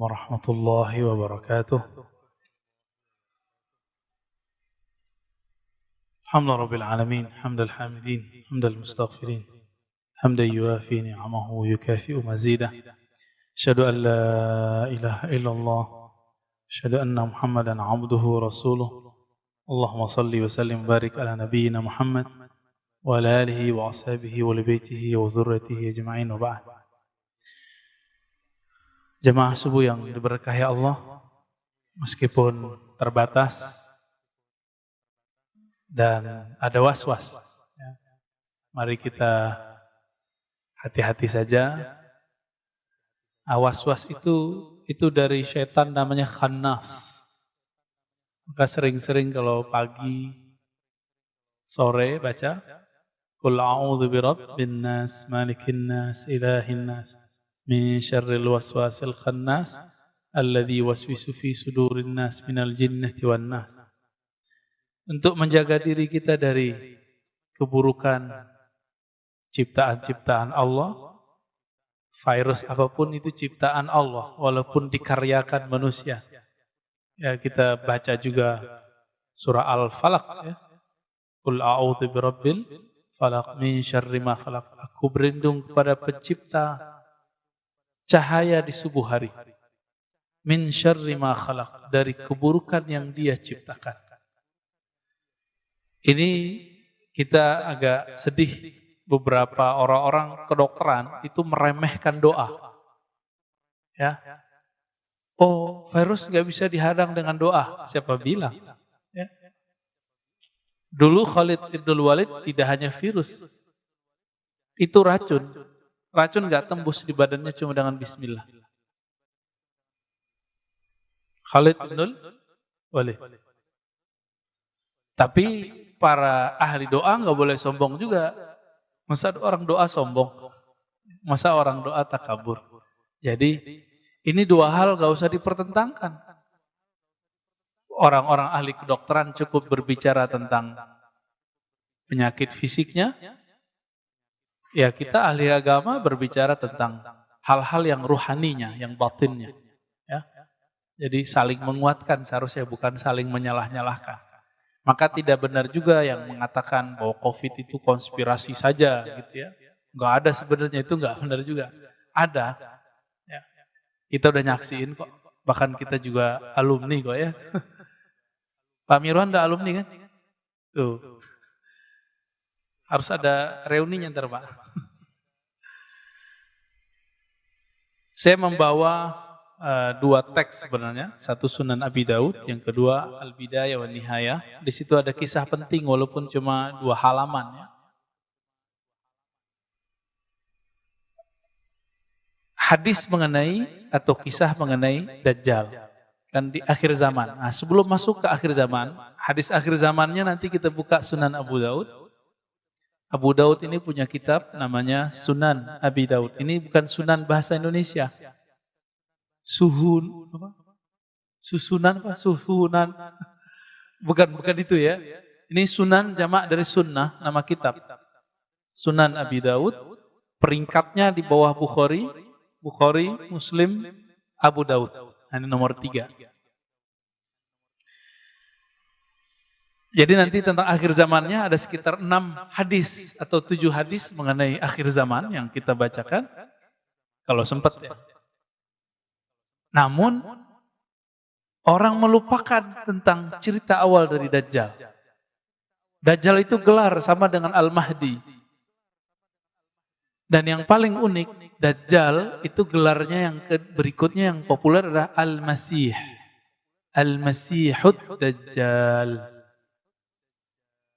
warahmatullahi wabarakatuh. Alhamdulillah rabbil alamin, hamdal hamidin, hamdal mustaghfirin, hamdan yuafi ni'amahu yukafi'u mazidah. Asyhadu an la ilaha illallah, asyhadu anna Muhammadan abduhu wa rasuluh. Allahumma salli wa sallim barik ala nabiyyina Muhammad wa ala alihi wa ashabihi wa li baitihi wa dzurriyyatihi ajma'in wa ba'd. Jemaah subuh yang diberkahi Allah, meskipun terbatas dan ada was-was, ya, mari kita hati-hati saja. Was-was itu dari syaitan, namanya khannas. Maka sering-sering kalau pagi, sore baca Qul a'udzu birabbin nas, malikin nas, ilahin nas, min syarril waswasil khannas, alladzi waswisu fi sudurin nas minal jinnati wan nas. Untuk menjaga diri kita dari keburukan ciptaan-ciptaan Allah, virus apapun itu ciptaan Allah, walaupun dikaryakan manusia. Ya, kita baca juga surah Al-Falaq, ya. Qul a'udzu birabbil falaq min syarri ma khalaq. Aku berlindung kepada pencipta cahaya di subuh hari. Min syarri ma khalaq, dari keburukan yang Dia ciptakan. Ini kita agak sedih, beberapa orang-orang kedokteran itu meremehkan doa. Ya. Oh, virus nggak bisa dihadang dengan doa. Siapa bilang? Ya. Dulu Khalid ibn Walid tidak hanya virus, itu racun. Racun nggak tembus di badannya cuma dengan bismillah. Khalid ibn Walid. Tapi para ahli doa nggak boleh sombong juga. Masa orang doa sombong? Masa orang doa takabur? Jadi ini dua hal gak usah dipertentangkan. Orang-orang ahli kedokteran cukup berbicara tentang penyakit fisiknya. Ya, kita ahli agama berbicara tentang hal-hal yang ruhaninya, yang batinnya. Ya. Jadi saling menguatkan seharusnya, bukan saling menyalah-nyalahkan. Maka tidak benar juga yang mengatakan bahwa COVID itu konspirasi saja, gitu ya. Enggak ada sebenarnya, itu enggak benar juga. Ada. Ya. Kita udah nyaksiin kok. Bahkan kita juga alumni kok ya. Pak Mirwan udah alumni kan? Tuh. Harus ada reuninya ntar Pak. Saya membawa dua teks sebenarnya, satu Sunan Abi Daud, yang kedua Al-Bidayah wa Nihayah. Di situ ada kisah penting walaupun cuma 2 halaman ya. Hadis mengenai atau kisah mengenai Dajjal kan di akhir zaman. Nah, sebelum masuk ke akhir zaman, hadis akhir zamannya nanti kita buka Sunan Abu Daud. Abu Daud ini punya kitab namanya Sunan Abi Daud. Ini bukan Sunan bahasa Indonesia. Susunan apa? Suhunan. Bukan itu ya. Ini Sunan jamak dari sunnah, nama kitab. Sunan Abi Daud, peringkatnya di bawah Bukhari, Muslim, Abu Daud. Ini nomor 3. Jadi nanti tentang akhir zamannya ada sekitar 6 hadis atau 7 hadis mengenai akhir zaman yang kita bacakan. Kalau sempat ya. Namun, orang melupakan tentang cerita awal dari Dajjal. Dajjal itu gelar sama dengan Al-Mahdi. Dan yang paling unik, Dajjal itu gelarnya yang berikutnya yang populer adalah Al-Masih. Al-Masihud Dajjal.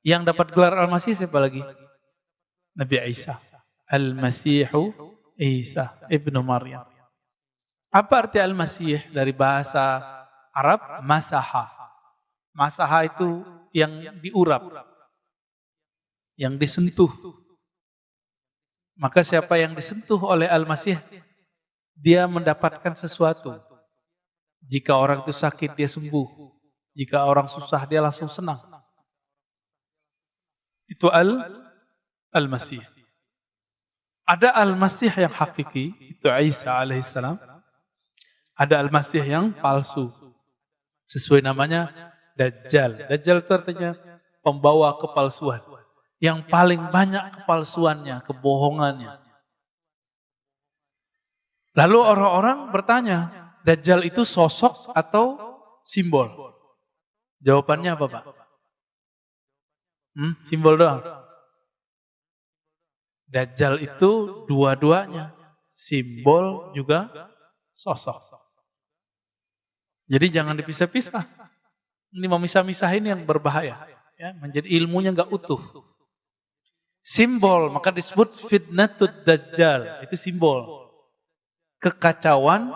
Yang dapat gelar Al-Masih siapa lagi? Nabi Isa. Al-Masihu Isa ibnu Maryam. Apa arti Al-Masih dari bahasa Arab? Masaha. Masaha itu yang diurap, yang disentuh. Maka siapa yang disentuh oleh Al-Masih, dia mendapatkan sesuatu. Jika orang itu sakit, dia sembuh. Jika orang susah, dia langsung senang. Itu Al-Masih. Ada Al-Masih yang hakiki, itu Isa alaihissalam. Ada Al-Masih yang palsu. Sesuai namanya Dajjal. Dajjal itu artinya pembawa kepalsuan. Yang paling banyak kepalsuannya, kebohongannya. Lalu orang-orang bertanya, Dajjal itu sosok atau simbol? Jawabannya apa, Pak? Simbol doang. Dajjal itu dua-duanya. Simbol juga sosok. Jadi jangan dipisah-pisah. Ini memisah-misahin yang berbahaya. Ya, menjadi ilmunya nggak utuh. Simbol, maka disebut fitnatud Dajjal. Itu simbol. Kekacauan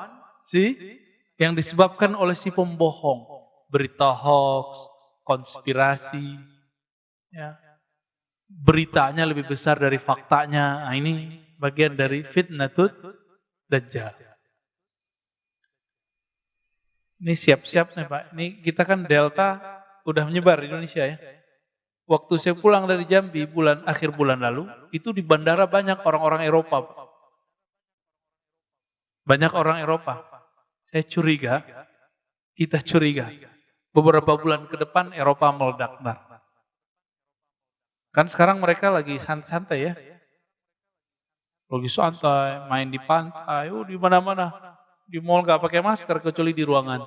yang disebabkan oleh si pembohong. Berita hoax, konspirasi. Ya. Beritanya lebih besar dari faktanya. Nah, ini bagian dari fitnatud Dajjal. Ini siap-siap nih Pak. Ini kita kan Delta udah menyebar di Indonesia ya. Waktu saya pulang dari Jambi akhir bulan lalu, itu di bandara banyak orang-orang Eropa. Pak. Banyak orang Eropa. Saya curiga, kita curiga. Beberapa bulan ke depan Eropa meledak. Kan sekarang mereka lagi santai ya. Lagi santai, main di pantai, di mana-mana. Di mall gak pakai masker kecuali di ruangan.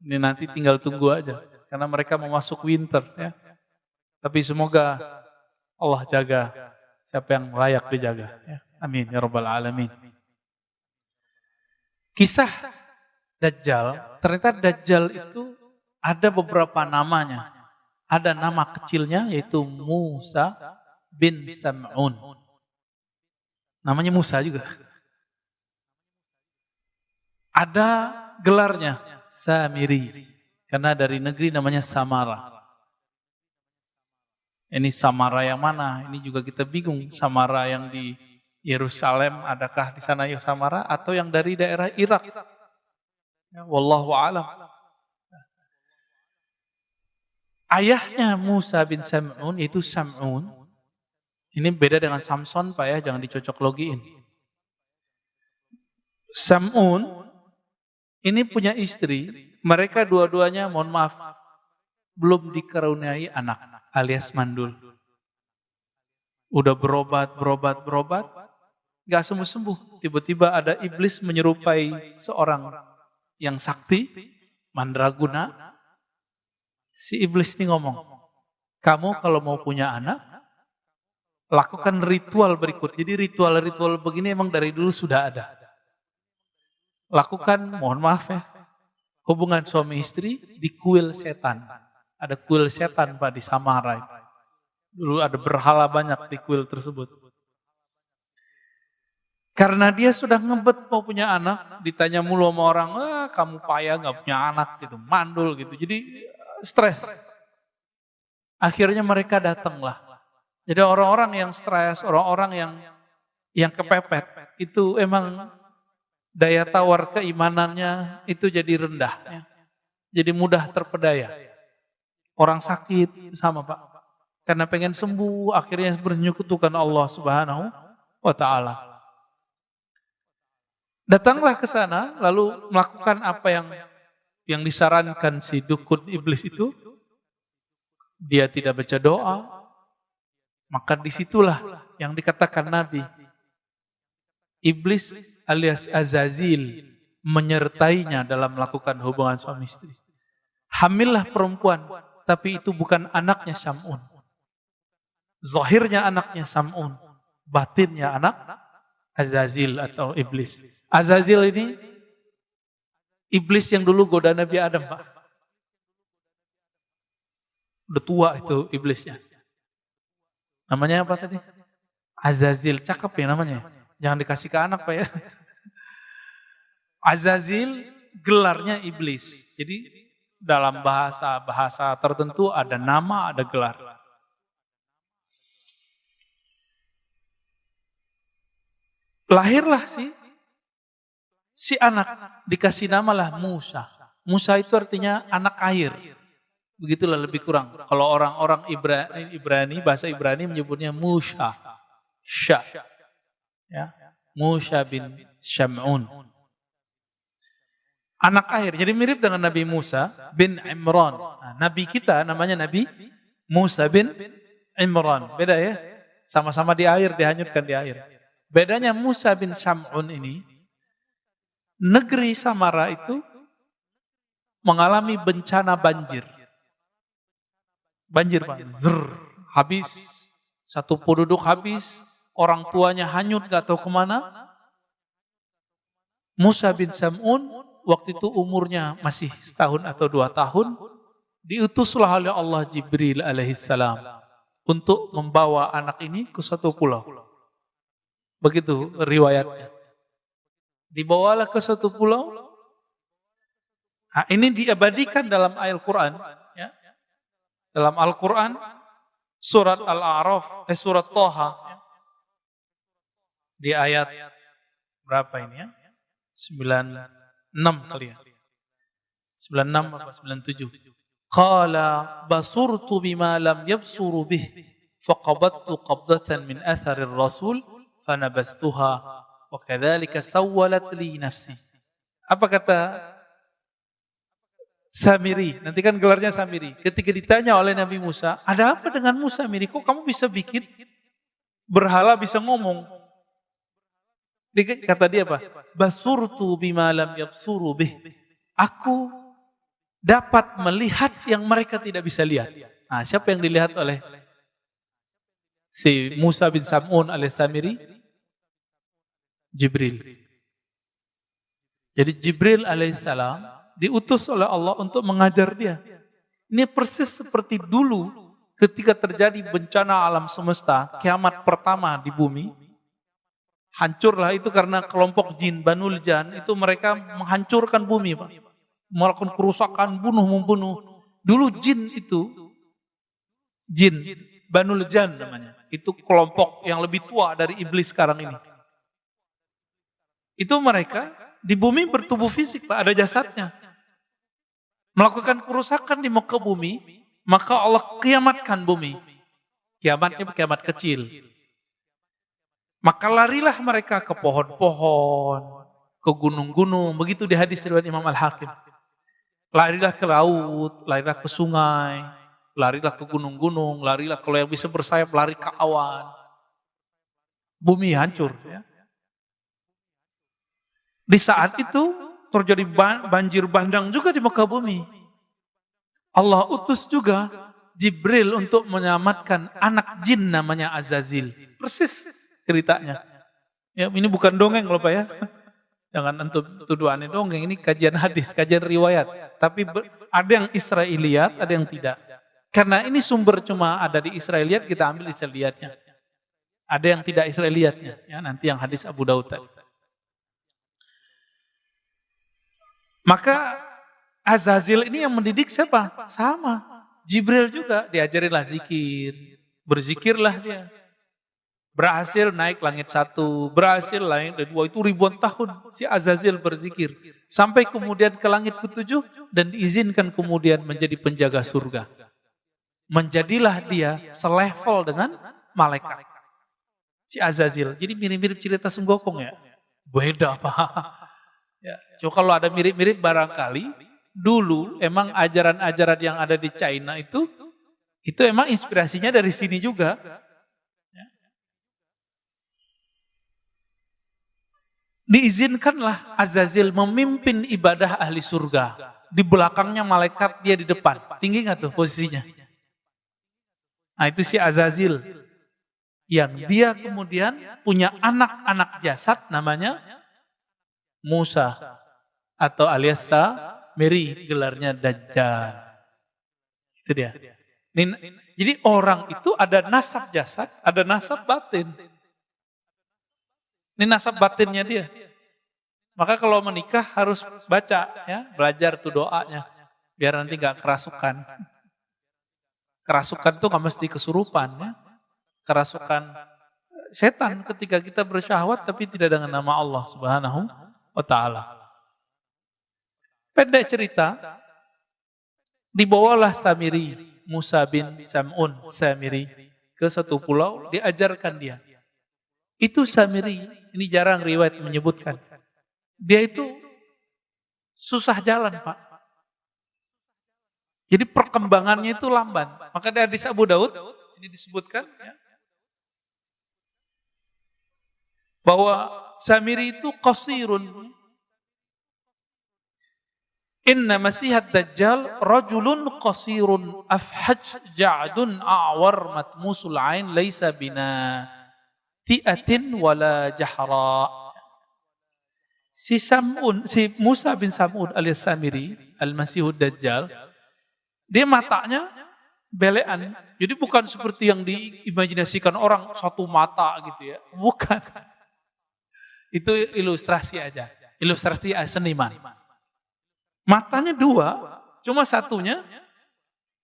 Ini nanti tinggal tunggu aja. Karena mereka mau masuk winter ya. Tapi semoga Allah jaga siapa yang layak dijaga. Ya. Amin ya rabbal alamin. Kisah Dajjal, ternyata Dajjal itu ada beberapa namanya. Ada nama kecilnya yaitu Musa bin Sam'un. Namanya Musa juga. Ada gelarnya Samiri, karena dari negeri namanya Samara. Ini Samara yang mana? Ini juga kita bingung. Samara yang di Yerusalem, adakah di sana Samara atau yang dari daerah Irak? Ya, wallahu a'lam. Ayahnya Musa bin Sam'un yaitu Sam'un. Ini beda dengan Samson Pak ya, jangan dicocok logiin. Sam'un ini punya istri, mereka dua-duanya mohon maaf, belum dikaruniai anak alias mandul. Udah berobat, gak sembuh-sembuh. Tiba-tiba ada iblis menyerupai seorang yang sakti, mandraguna. Si iblis ini ngomong, kamu kalau mau punya anak, lakukan ritual berikut. Jadi ritual-ritual begini emang dari dulu sudah ada. Lakukan, mohon maaf ya, hubungan suami istri di kuil setan. Ada kuil setan Pak di Samara. Dulu ada berhala banyak di kuil tersebut. Karena dia sudah ngebet mau punya anak, ditanya mulu sama orang, kamu payah gak punya anak gitu, mandul gitu. Jadi stres. Akhirnya mereka datanglah. Jadi orang-orang yang stres, orang-orang yang kepepet, itu emang daya tawar keimanannya itu jadi rendah. Ya. Jadi mudah terpedaya. Orang sakit sama Pak. Karena pengen sembuh, akhirnya bernyekutukan Allah Subhanahu wa Ta'ala. Datanglah ke sana, lalu melakukan apa yang disarankan si dukun iblis itu. Dia tidak baca doa. Maka disitulah yang dikatakan Nabi. Iblis alias Azazil menyertainya dalam melakukan hubungan suami istri. Hamillah perempuan, tapi itu bukan anaknya Sam'un. Zahirnya anaknya Sam'un, batinnya anak Azazil atau iblis. Azazil ini iblis yang dulu goda Nabi Adam, Pak. Udah tua itu iblisnya. Namanya apa tadi? Azazil, cakep ya namanya. Jangan dikasih ke anak Pak ya. Azazil gelarnya iblis. Jadi dalam bahasa tertentu ada nama, ada gelar. Lahirlah si anak, dikasih namalah Musa. Musa itu artinya anak air. Begitulah lebih kurang. Kalau orang-orang Ibrani, bahasa Ibrani menyebutnya Musa. Ya. Musa bin Sam'un. anak air. Jadi mirip dengan Nabi Musa bin Imran. Nah, Nabi kita namanya Nabi Musa bin Imran. Beda ya? Sama-sama di air, dihanyutkan di air. Bedanya Musa bin Sam'un ini, negeri Samara itu mengalami bencana banjir. Banjir Pak, habis, satu penduduk habis, orang tuanya hanyut gak tahu kemana. Musa bin Sam'un waktu itu umurnya masih setahun atau 2 tahun, diutuslah oleh Allah Jibril alaihissalam untuk membawa anak ini ke satu pulau. Begitu riwayatnya. Dibawalah ke satu pulau. Nah, ini diabadikan dalam Al-Quran. Ya. Dalam Al-Quran, surat Al-A'raf, surat Toha. Ya. Di ayat berapa ini ya? 96 kali ya. 96 atau 97. Qala basurtu bima lam yabsuru bih faqabattu qabdatan min atharir rasul fanabastuha wa kadzalika sawwalat li nafsi. Apa kata Samiri? Nanti kan gelarnya Samiri. Ketika ditanya oleh Nabi Musa, ada apa dengan Musa Samiri? Kok kamu bisa bikin berhala bisa ngomong? Kata dia apa? Basurtu bima lam yabsuru bih. Aku dapat melihat yang mereka tidak bisa lihat. Nah, siapa yang dilihat oleh si Musa bin Sam'un al-Samiri? Jibril. Jadi Jibril alaihissalam diutus oleh Allah untuk mengajar dia. Ini persis seperti dulu ketika terjadi bencana alam semesta, kiamat pertama di bumi. Hancurlah itu karena kelompok jin Banul Jan, itu mereka menghancurkan bumi, Pak. Melakukan kerusakan, membunuh. Dulu jin itu, jin Banul Jan namanya. Itu kelompok yang lebih tua dari iblis sekarang ini. Itu mereka di bumi bertubuh fisik, Pak, ada jasadnya. Melakukan kerusakan di muka bumi, maka Allah kiamatkan bumi. Kiamatnya kiamat kecil. Maka larilah mereka ke pohon-pohon, ke gunung-gunung, begitu di hadis riwayat Imam Al-Hakim. Larilah ke laut, larilah ke sungai, larilah ke gunung-gunung, larilah kalau yang bisa bersayap, lari ke awan. Bumi hancur. Ya. Di saat itu terjadi banjir bandang juga di muka bumi. Allah utus juga Jibril untuk menyelamatkan anak jin namanya Azazil. Persis ceritanya. Ya, ini bukan dongeng loh Pak ya. Jangan antum tuduh aneh dongeng, ini kajian hadis, kajian riwayat. Tapi ada yang Israiliyat, ada yang tidak. Karena ini sumber cuma ada di Israiliyat, kita ambil Israiliyatnya. Ada yang tidak Israiliyatnya, ya, nanti yang hadis Abu Daud tadi. Maka Azazil ini yang mendidik siapa? Sama. Jibril juga diajarinlah zikir, berzikirlah dia. Berhasil naik langit 1, berhasil langit 2, itu ribuan tahun si Azazil berzikir. Sampai kemudian ke langit ke-7 dan diizinkan kemudian menjadi penjaga surga. Menjadilah dia selevel dengan malaikat. Si Azazil. Jadi mirip-mirip cerita Sunggokong ya. Beda Pak. Ya, cuma kalau ada mirip-mirip barangkali, dulu emang ajaran-ajaran yang ada di China itu emang inspirasinya dari sini juga. Diizinkanlah Azazil memimpin ibadah ahli surga. Di belakangnya malaikat, dia di depan. Tinggi gak tuh posisinya? Nah itu si Azazil. Yang dia kemudian punya anak-anak jasad namanya Musa. Atau alias Samiri, gelarnya Dajjal. Itu dia. Jadi orang itu ada nasab jasad, ada nasab batin. Ini nasab batinnya dia. Maka kalau menikah harus baca, ya, belajar tuh doanya, biar nanti gak kerasukan. Kerasukan tuh gak mesti kesurupan, ya. Kerasukan setan ketika kita bersyahwat tapi tidak dengan nama Allah Subhanahu wa Ta'ala. Pendek cerita, dibawalah Samiri, Musa bin Sam'un Samiri ke satu pulau, diajarkan dia. Itu Samiri, ini jarang riwayat menyebutkan. Dia itu susah jalan, Pak. Jadi perkembangannya itu lamban. Maka dari hadis Abu Daud ini disebutkan ya, bahwa Samiri itu qasirun. Inna masihat dajjal rajulun qasirun afhaj ja'dun a'war matmusul ain laisa bina ti'atin wala jahra. Si Musa bin Sam'un alias Samiri, al-Masihud Dajjal, dia matanya belean. Jadi bukan seperti yang diimajinasikan orang satu mata gitu ya. Bukan. Itu ilustrasi aja. Ilustrasi seniman. Matanya dua, cuma satunya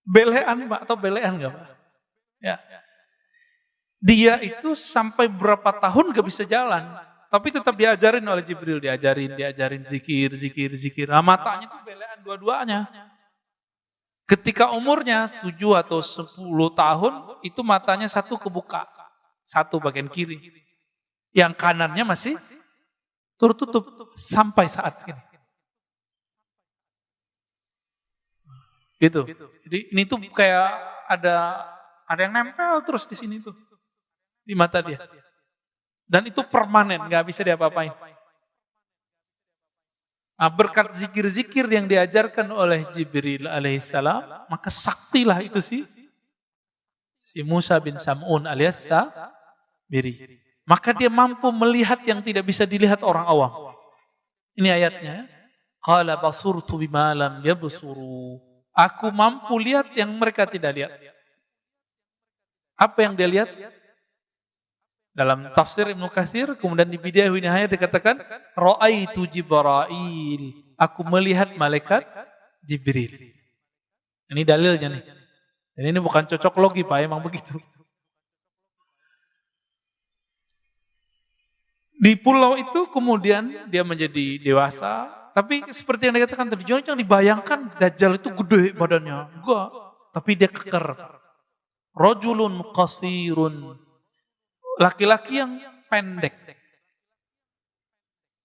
belean, Pak, atau belean enggak, Pak? Ya. Dia itu sampai berapa tahun gak bisa jalan, tapi tetap diajarin oleh Jibril, diajarin zikir. Nah, matanya itu belean dua-duanya. Ketika umurnya 7 atau 10 tahun, itu matanya satu kebuka, satu bagian kiri. Yang kanannya masih tertutup sampai saat ini. Gitu. Jadi ini tuh kayak ada yang nempel terus di sini tuh. Di mata dia. Dan itu permanen, gak bisa diapa-apain. Nah, berkat zikir-zikir yang diajarkan oleh Jibril alaihissalam, maka saktilah itu si Musa bin Sam'un alias Samiri. Maka dia mampu melihat yang tidak bisa dilihat orang awam. Ini ayatnya. Qala basurtu bima lam yabsuru. Aku mampu lihat yang mereka tidak lihat. Apa yang dia lihat? Dalam tafsir Ibnu Katsir, kemudian di Bidayah wa Nihayah dikatakan, Ra'aitu Jibril. Aku melihat malaikat Jibril. Ini dalilnya nih. Dan ini bukan cocok logi, Pak, emang begitu. Di pulau itu kemudian dia menjadi dewasa. Tapi seperti yang dikatakan tadi, jangan dibayangkan Dajjal itu gede badannya. Enggak. Tapi dia keker. Rajulun qasirun. Laki-laki yang pendek.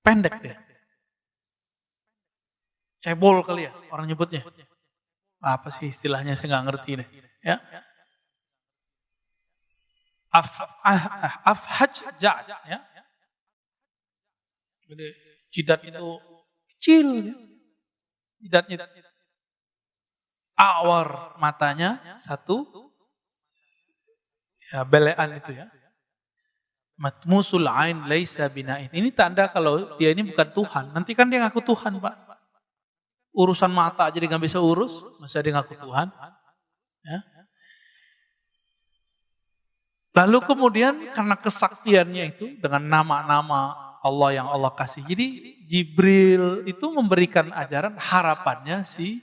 Pendek dia. Cebol kali ya orang nyebutnya. Apa sih istilahnya, saya nggak ngerti deh. Ya. Afhaj ja'd. Ya. Jadi jidat itu kecil, jidatnya awar, matanya satu, ya belean itu ya. Matmusul ain laisa bina'in. Ini tanda kalau dia ini bukan Tuhan. Nanti kan dia ngaku Tuhan, Pak. Urusan mata jadi nggak bisa urus, masa dia ngaku Tuhan. Ya. Lalu kemudian karena kesaktiannya itu dengan nama-nama Allah yang Allah kasih. Jadi Jibril itu memberikan ajaran, harapannya si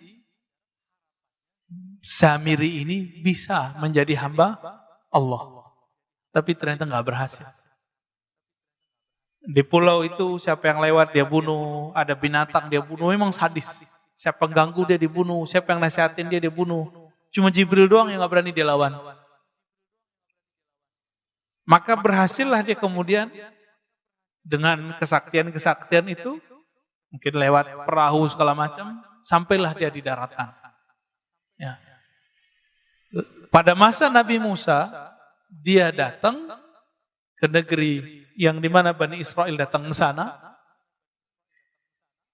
Samiri ini bisa menjadi hamba Allah. Tapi ternyata nggak berhasil. Di pulau itu siapa yang lewat dia bunuh, ada binatang dia bunuh, memang sadis. Siapa yang ganggu dia dibunuh, siapa yang nasihatin dia dibunuh. Cuma Jibril doang yang nggak berani dia lawan. Maka berhasillah dia kemudian dengan kesaktian itu, mungkin lewat perahu segala macam, sampailah dia di daratan. Ya. Pada masa Nabi Musa, dia datang ke negeri yang dimana Bani Israel datang ke sana.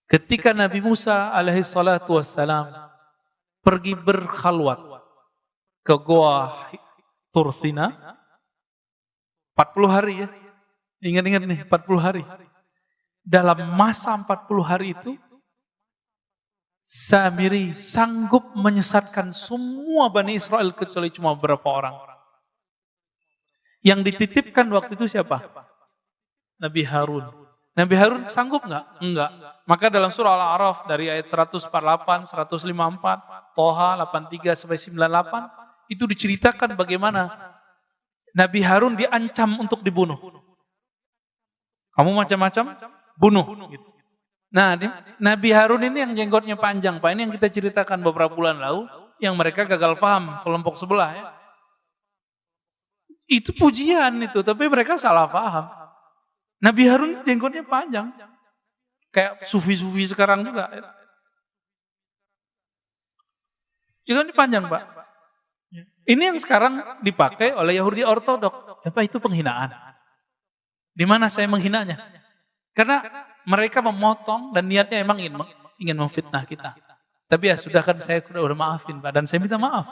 Ketika Nabi Musa alaihissalatu wassalam pergi berkhalwat ke Goa Tursina, 40 hari ya. Ingat-ingat nih, 40 hari. Dalam masa 40 hari itu, Samiri sanggup menyesatkan semua Bani Israel kecuali cuma beberapa orang. Yang dititipkan waktu itu siapa? Nabi Harun. Nabi Harun sanggup nggak? Enggak. Maka dalam surah Al-A'raf dari ayat 148, 154, Toha 83 sampai 98, itu diceritakan bagaimana Nabi Harun diancam untuk dibunuh. Kamu macam-macam, bunuh. Nah, Nabi Harun ini yang jenggotnya panjang, Pak. Ini yang kita ceritakan beberapa bulan lalu, yang mereka gagal paham, kelompok sebelah ya. Itu pujian itu, tapi mereka salah paham. Nabi Harun jenggotnya panjang. Kayak sufi-sufi sekarang juga. Juga ini panjang, Pak. Ini yang sekarang dipakai oleh Yahudi Ortodok. Apa itu penghinaan? Di mana saya menghinanya? Karena mereka memotong dan niatnya emang ingin memfitnah kita. Tapi ya sudah kan saya udah maafin, Pak, dan saya minta maaf.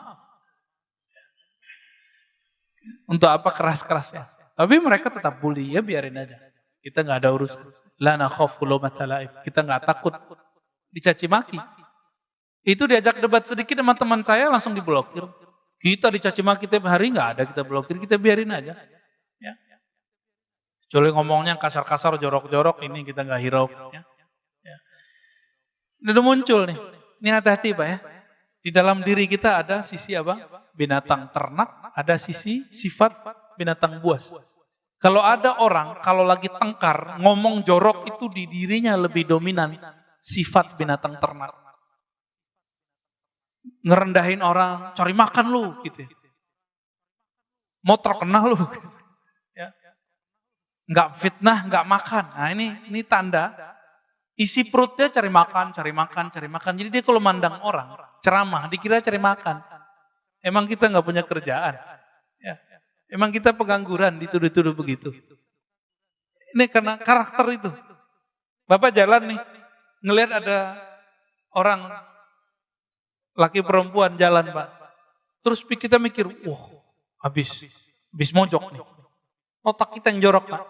Untuk apa keras-kerasnya? Tapi mereka tetap bully, ya biarin aja. Kita nggak ada urusan. La nakhafu laumata laim. Kita nggak takut dicaci maki. Itu diajak debat sedikit sama teman saya langsung diblokir. Kita dicaci maki tiap hari nggak ada kita blokir, kita biarin aja. Ya. Kecuali ngomongnya kasar-kasar, jorok-jorok, ini kita nggak hirau. Ya. Ini udah muncul nih. Ini hati-hati, Pak, ya. Di dalam diri kita ada sisi apa? Binatang ternak, ada sisi sifat binatang buas. Kalau ada orang, kalau lagi tengkar, ngomong jorok itu di dirinya lebih dominan sifat binatang ternak. Ngerendahin orang, cari makan lu, gitu. Mau terkenal lu, gitu. Ya. Nggak fitnah, nggak makan. Nah ini tanda. Isi perutnya cari makan, cari makan, cari makan. Jadi dia kalau mandang orang, ceramah, dikira cari makan. Emang kita nggak punya kerjaan. Ya. Emang kita pengangguran, dituduh-tuduh begitu. Ini karena karakter itu. Bapak jalan nih, ngelihat ada orang, laki perempuan jalan, Pak. Terus kita mikir, wah habis mojok nih. Otak kita yang jorok, Pak.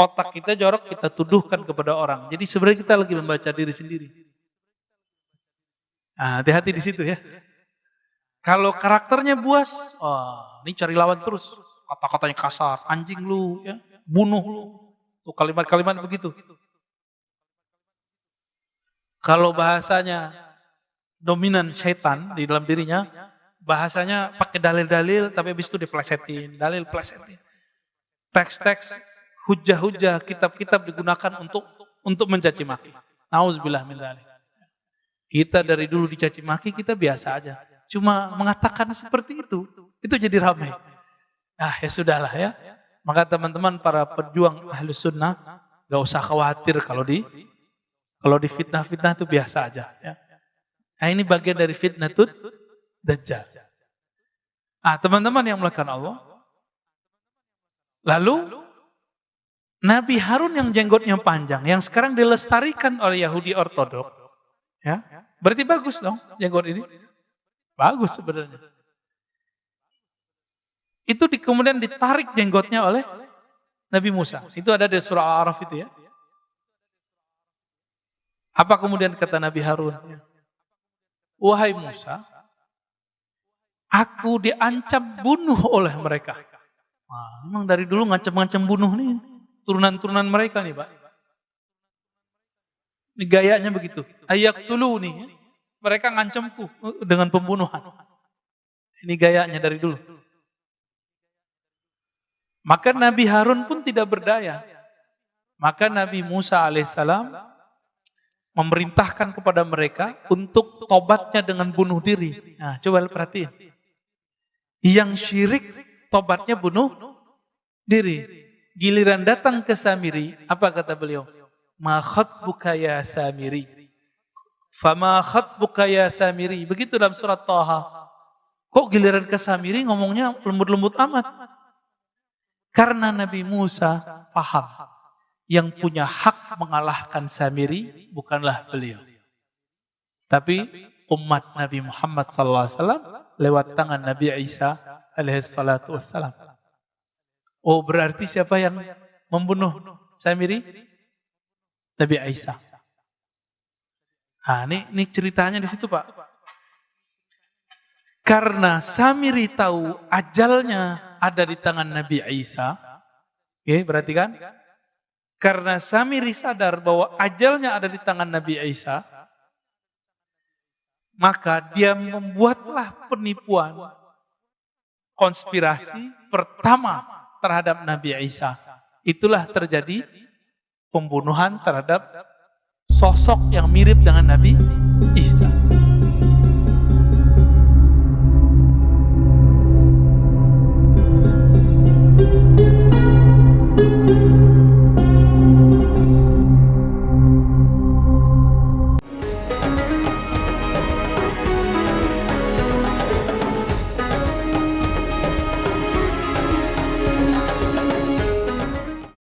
Otak kita jorok, kita tuduhkan kepada orang. Jadi sebenarnya kita lagi membaca diri sendiri. Nah, hati-hati di situ ya. Kalau karakternya buas, ini cari lawan terus. Kata-katanya kasar, anjing lu, ya, bunuh lu. Tuh kalimat-kalimat begitu. Kalau bahasanya dominan syaitan di dalam dirinya, bahasanya pakai dalil-dalil, tapi habis itu diplesetin, dalil plesetin. Teks-teks, hujah-hujah, kitab-kitab digunakan untuk mencaci maki. Nauzubillah min dzalik. Kita dari dulu dicaci maki, kita biasa aja. Cuma mengatakan seperti itu jadi ramai. Ah ya sudahlah ya. Maka teman-teman para pejuang Ahlus Sunnah, gak usah khawatir kalau di fitnah-fitnah itu biasa aja. Ya. Nah ini bagian dari fitnah tuh Dajjal. Teman-teman yang melakukan Allah. Lalu Nabi Harun yang jenggotnya panjang, yang sekarang dilestarikan oleh Yahudi Ortodok, ya, berarti bagus dong jenggot ini, bagus sebenarnya. Itu kemudian ditarik jenggotnya oleh Nabi Musa. Itu ada di surah Al-A'raf itu ya. Apa kemudian kata Nabi Harun? Wahai Musa, aku diancam bunuh oleh mereka. Memang dari dulu ngancam-ngancam bunuh nih. Turunan-turunan mereka nih, Pak. Ini gayanya begitu. Ayaktulu nih. Mereka ngancamku dengan pembunuhan. Ini gayanya dari dulu. Maka Nabi Harun pun tidak berdaya. Maka Nabi Musa alaihissalam memerintahkan kepada mereka untuk tobatnya dengan bunuh diri. Nah, coba perhatiin. Yang syirik tobatnya bunuh diri. Giliran datang ke Samiri, apa kata beliau? Ma khatbuka ya Samiri. Fama khatbuka ya Samiri. Begitu dalam surat Thaha. Kok giliran ke Samiri ngomongnya lembut-lembut amat? Karena Nabi Musa paham. Yang punya hak mengalahkan Samiri bukanlah beliau. Tapi umat Nabi Muhammad SAW lewat tangan Nabi Isa alaihissalam. Oh berarti siapa yang membunuh Samiri? Nabi Isa. Ini ceritanya di situ, Pak. Karena Samiri tahu ajalnya ada di tangan Nabi Isa. Oke, berarti kan? Karena Samiri sadar bahwa ajalnya ada di tangan Nabi Isa, maka dia membuatlah penipuan, konspirasi pertama terhadap Nabi Isa. Itulah terjadi pembunuhan terhadap sosok yang mirip dengan Nabi Isa.